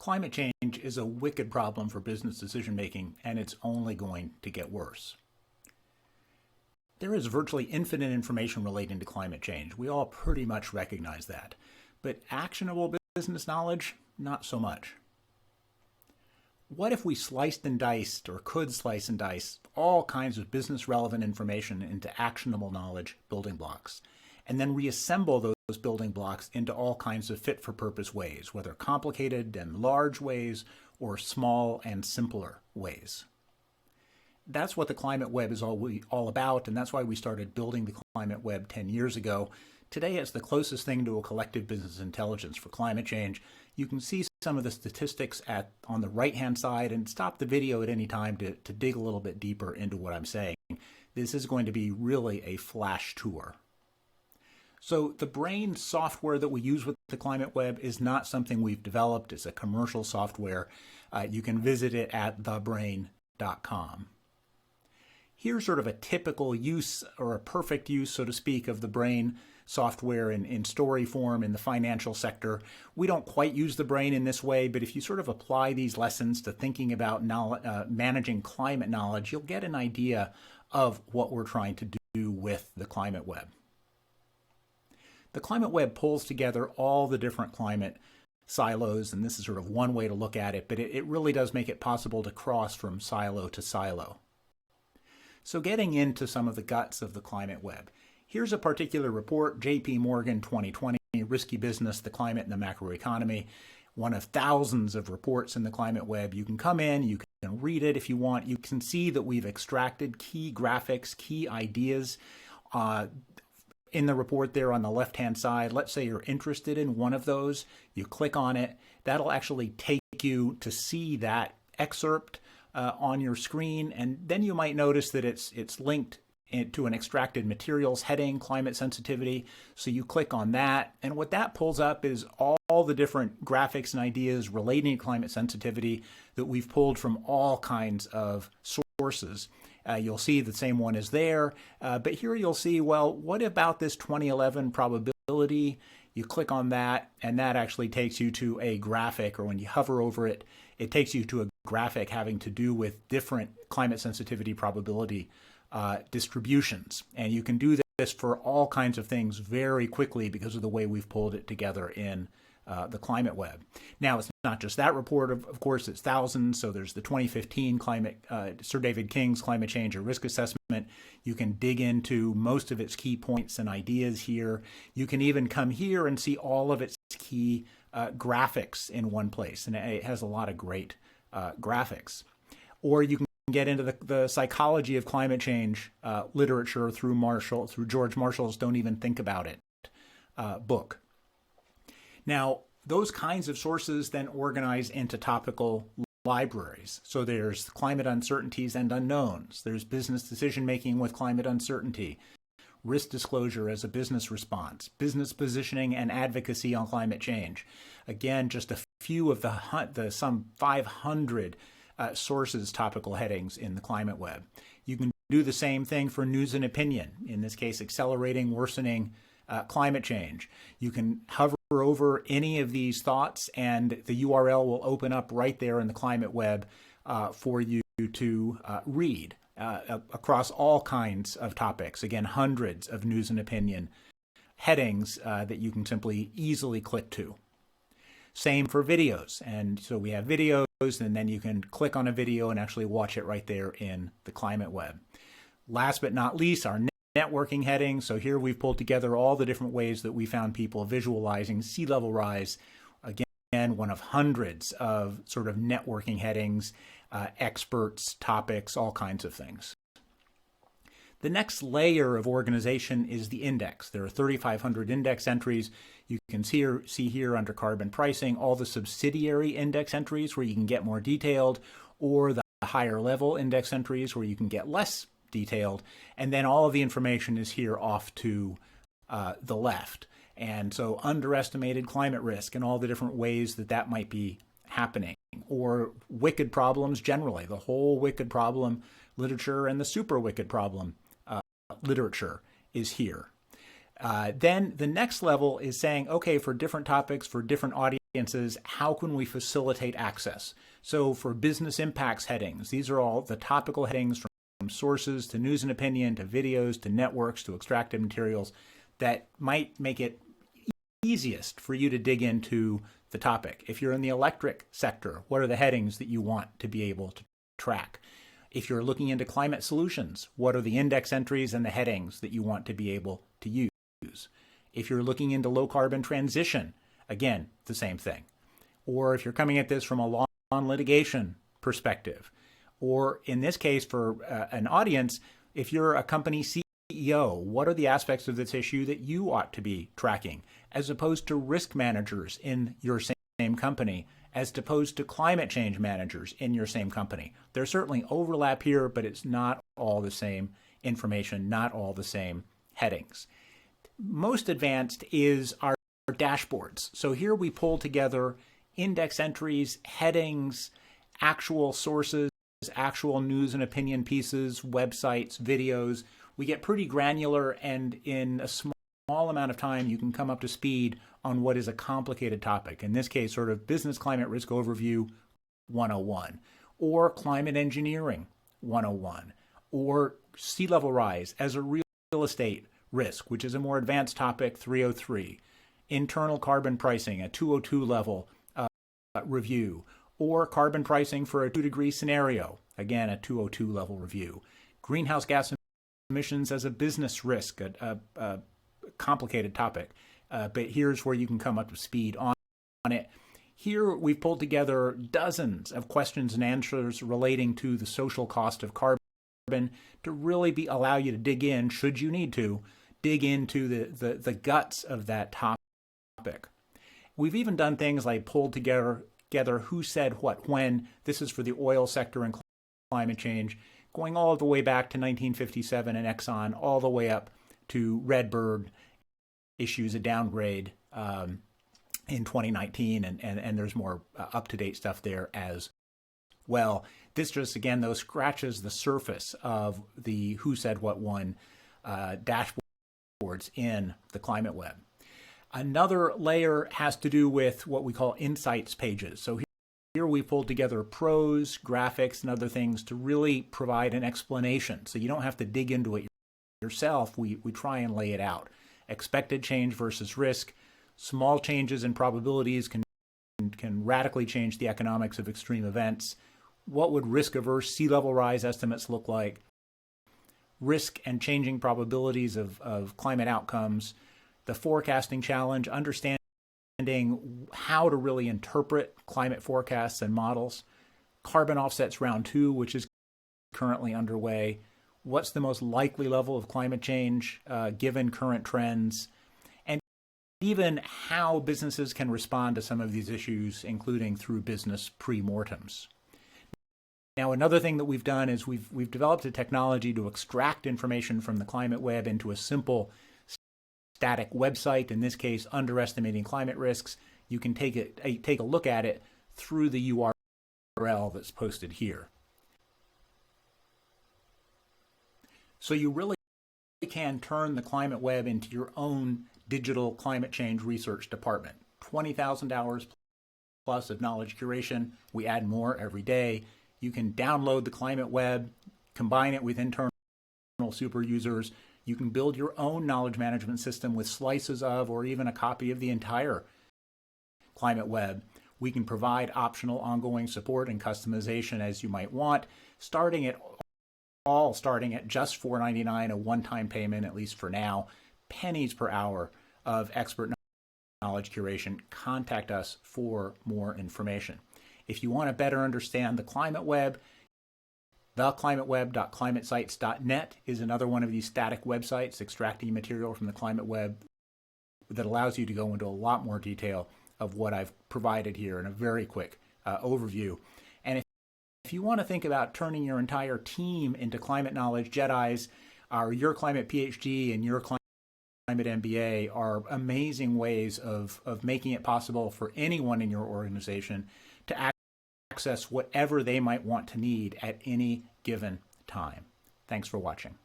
Climate change is a wicked problem for business decision making, and it's only going to get worse. There is virtually infinite information relating to climate change. We all pretty much recognize that. But actionable business knowledge, not so much. What if we sliced and diced, or could slice and dice, all kinds of business relevant information into actionable knowledge building blocks, and then reassemble those building blocks into all kinds of fit for purpose ways, whether complicated and large ways or small and simpler ways? That's what the Climate Web is all about, and that's why we started building the Climate Web 10 years ago. Today, it's the closest thing to a collective business intelligence for climate change. You can see some of the statistics on the right-hand side, and stop the video at any time to dig a little bit deeper into what I'm saying. This is going to be really a flash tour. So the Brain software that we use with the Climate Web is not something we've developed. It's a commercial software. You can visit it at thebrain.com. Here's sort of a typical use, or a perfect use, so to speak, of the Brain software in story form in the financial sector. We don't quite use the Brain in this way, but if you sort of apply these lessons to thinking about managing climate knowledge, you'll get an idea of what we're trying to do with the Climate Web. The Climate Web pulls together all the different climate silos, and this is sort of one way to look at it, but it really does make it possible to cross from silo to silo. So getting into some of the guts of the Climate Web. Here's a particular report, JP Morgan 2020, Risky Business, the Climate and the Macroeconomy, one of thousands of reports in the Climate Web. You can come in, you can read it if you want. You can see that we've extracted key graphics, key ideas in the report there on the left-hand side. Let's say you're interested in one of those. You click on it. That'll actually take you to see that excerpt on your screen, and then you might notice that it's linked to an extracted materials heading, climate sensitivity. So you click on that, and what that pulls up is all the different graphics and ideas relating to climate sensitivity that we've pulled from all kinds of sources. You'll see the same one is there, but here you'll see, well, what about this 2011 probability? You click on that, and that actually takes you to a graphic, or when you hover over it, it takes you to a graphic having to do with different climate sensitivity probability distributions. And you can do this for all kinds of things very quickly because of the way we've pulled it together in the Climate Web. Now, it's not just that report, of course, it's thousands. So there's the 2015 Sir David King's Climate Change and Risk Assessment. You can dig into most of its key points and ideas here. You can even come here and see all of its key graphics in one place. And it has a lot of great graphics. Or you can get into the psychology of climate change literature through George Marshall's Don't Even Think About It book. Now, those kinds of sources then organize into topical libraries. So there's climate uncertainties and unknowns. There's business decision making with climate uncertainty, risk disclosure as a business response, business positioning and advocacy on climate change. Again, just a few of the some 500 sources, topical headings in the Climate Web. You can do the same thing for news and opinion, in this case, accelerating, worsening climate change. You can hover over any of these thoughts, and the URL will open up right there in the Climate Web for you to read across all kinds of topics. Again, hundreds of news and opinion headings that you can simply easily click to. Same for videos. And so we have videos, and then you can click on a video and actually watch it right there in the Climate Web. Last but not least, our networking heading. So here we've pulled together all the different ways that we found people visualizing sea level rise. Again, one of hundreds of sort of networking headings, experts, topics, all kinds of things. The next layer of organization is the index. There are 3,500 index entries. You can see here under carbon pricing all the subsidiary index entries where you can get more detailed, or the higher level index entries where you can get less detailed. And then all of the information is here off to the left. And so underestimated climate risk and all the different ways that might be happening, or wicked problems generally, the whole wicked problem literature and the super wicked problem literature is here. Then the next level is saying, okay, for different topics, for different audiences, audiences, how can we facilitate access? So for business impacts headings, these are all the topical headings from sources to news and opinion to videos to networks to extracted materials that might make it easiest for you to dig into the topic. If you're in the electric sector, what are the headings that you want to be able to track? If you're looking into climate solutions, what are the index entries and the headings that you want to be able to use? If you're looking into low carbon transition, again, the same thing. Or if you're coming at this from a law and litigation perspective, or in this case for an audience, if you're a company CEO, what are the aspects of this issue that you ought to be tracking, as opposed to risk managers in your same company, as opposed to climate change managers in your same company? There's certainly overlap here, but it's not all the same information, not all the same headings. Most advanced is our dashboards. So here we pull together index entries, headings, actual sources, actual news and opinion pieces, websites, videos. We get pretty granular, and in a small amount of time, you can come up to speed on what is a complicated topic. In this case, sort of Business Climate Risk Overview 101, or Climate Engineering 101, or Sea Level Rise as a real estate risk, which is a more advanced topic, 303, Internal Carbon Pricing, a 202 level review, or Carbon Pricing for a 2-degree scenario, again, a 202 level review, Greenhouse Gas Emissions as a business risk, a complicated topic. But here's where you can come up to speed on it. Here we've pulled together dozens of questions and answers relating to the social cost of carbon to really allow you to dig in, should you need to, dig into the guts of that topic. We've even done things like pulled together who said what when. This is for the oil sector and climate change, going all the way back to 1957 and Exxon, all the way up to Redbird issues a downgrade in 2019, and there's more up-to-date stuff there as well. This just, again, though, scratches the surface of the who said what when dashboards in the Climate Web. Another layer has to do with what we call insights pages. So here we pulled together pros, graphics, and other things to really provide an explanation. So you don't have to dig into it yourself. We try and lay it out. Expected change versus risk. Small changes in probabilities can radically change the economics of extreme events. What would risk-averse sea level rise estimates look like? Risk and changing probabilities of climate outcomes. The forecasting challenge, understanding how to really interpret climate forecasts and models. Carbon offsets round 2, which is currently underway. What's the most likely level of climate change given current trends? And even how businesses can respond to some of these issues, including through business pre-mortems. Now, another thing that we've done is we've developed a technology to extract information from the Climate Web into a simple static website, in this case, Underestimating Climate Risks. You can take a look at it through the URL that's posted here. So you really can turn the Climate Web into your own digital climate change research department. 20,000 hours plus of knowledge curation. We add more every day. You can download the Climate Web, combine it with internal super users. You can build your own knowledge management system with slices of or even a copy of the entire Climate Web. We can provide optional ongoing support and customization as you might want, starting at just $4.99, a one-time payment, at least for now, pennies per hour of expert knowledge curation. Contact us for more information. If you want to better understand the Climate Web, theclimateweb.climatesites.net is another one of these static websites extracting material from the Climate Web that allows you to go into a lot more detail of what I've provided here in a very quick overview. And if you want to think about turning your entire team into climate knowledge Jedis, our Your Climate PhD and Your Climate MBA are amazing ways of making it possible for anyone in your organization to access whatever they might want to need at any given time. Thanks for watching.